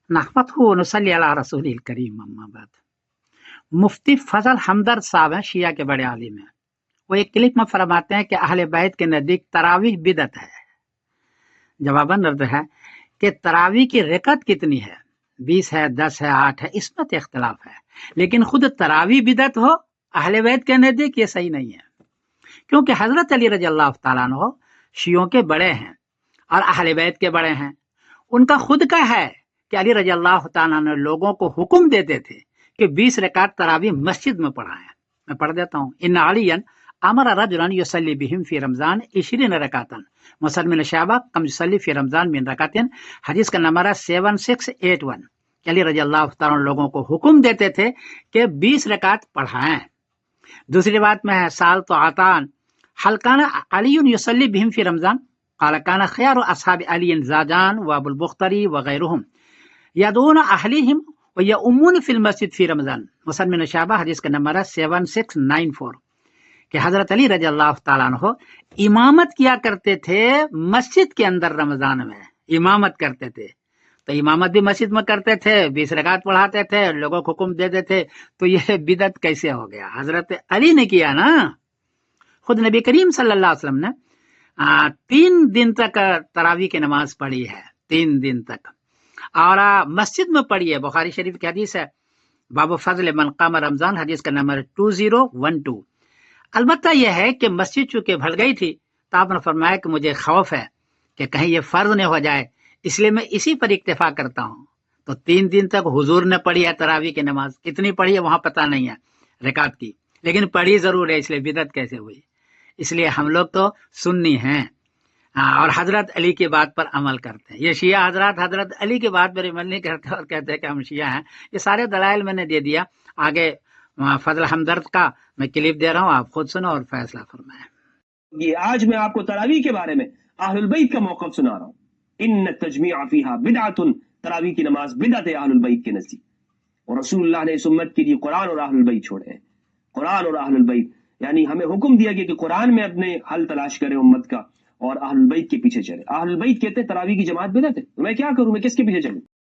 नहमदहु व नुसल्ली अला रसूलिल करीम, अम्मा बाद। मुफ्ती फजल हमदर्द साहब हैं, शिया के बड़े आलिम हैं। वो एक क्लिप में फरमाते हैं कि अहले बैत के नजदीक तरावीह बिदत है। जवाबन अर्ज है कि तरावी की रकत कितनी है, 20 है, 10 है, 8 है, इसमें तो इख्तलाफ है, लेकिन खुद तरावी बिदत हो अहले बैत के नजदीक ये सही नहीं है, क्योंकि हजरत अली रजी अल्लाह तआला अन्हु शियों के बड़े हैं और अहले बैत के बड़े हैं। उनका खुद का है कि अली रजी अल्लाह तआला अन्हु लोगों को हुक्म देते थे कि 20 रकात तरावी मस्जिद में पढ़ाएं। मैं पढ़ देता हूँ। इन अलियन अमर रजुलन युसल्ली बिहिम फी रमजान 20 रकातन मुसलमिन शहबा कम युसल्ली फी रमजान मिन रकातिन। हदीस का नंबर है 7681। अली रजी अल्लाह तआला लोगों को हुक्म देते थे कि 20 रकात पढ़ाएं। दूसरी बात में है साल तो आतान हलकाना अलीयुन युसल्ली बिहिम फी रमजान काला काना खयारु असहाब अली जाजान व अबुल बुख्तरी व गैरुहुम यदून अहलिहिम व यउम्मुन फिल मस्जिद फी रमजान मुसलमिन शहबा। हदीस का नंबर है 7694 कि हजरत अली रजी अल्लाह तआला अन्हु इमामत किया करते थे मस्जिद के अंदर, रमजान में इमामत करते थे। तो इमामत भी मस्जिद में करते थे, 20 रकात पढ़ाते थे, लोगों को हुक्म देते थे, तो यह बिदत कैसे हो गया? हजरत अली ने किया ना। खुद नबी करीम सल्लल्लाहु अलैहि वसल्लम ने 3 दिन तक तरावी की नमाज पढ़ी है, 3 दिन तक, और मस्जिद में पढ़ी है। बुखारी शरीफ की हदीस है, बाबू फजल मन क़ाम रमजान, हदीस का नंबर 2012। अलबत्ता यह है कि मस्जिद चूंकि भर गई थी, तो आपने फरमाया कि मुझे खौफ है कि कहीं ये फर्ज न हो जाए, इसलिए मैं इसी पर इक्तिफा करता हूँ। तो 3 दिन तक हुजूर ने पढ़ी है तरावी की नमाज। कितनी पढ़ी है वहां पता नहीं है रकात की, लेकिन पढ़ी जरूर है, इसलिए बिदत कैसे हुई? इसलिए हम लोग तो सुन्नी हैं और हजरत अली की बात पर अमल करते हैं। ये शिया हजरत हजरत अली की बात पर अमल नहीं करते और कहते हैं कि हम शिया हैं। ये सारे दलाइल मैंने दे दिया। आगे फजल हमदर्द का मैं क्लिप दे रहा हूँ, आप खुद सुनो और फैसला फरमाएं। ये आज मैं आपको तरावी के बारे में अहलुल बैत का मौक़िफ़ सुना रहा हूँ। इन तजमीअ फीहा बिदअतुन, तरावी की नमाज बिदअत है अहलुल बैत के नज़दीक। और रसूलुल्लाह ने इस उम्मत के लिए कुरान और अहलुल बैत छोड़े हैं। कुरान और अहलुल बैत यानी हमें हुक्म दिया गया कि कुरान में अपने हल तलाश करें उम्मत का और अहलुल बैत के पीछे चले। अहलुल बैत कहते हैं तरावी की जमात बिदअत है, तो मैं क्या करूं, मैं किसके पीछे चलूं?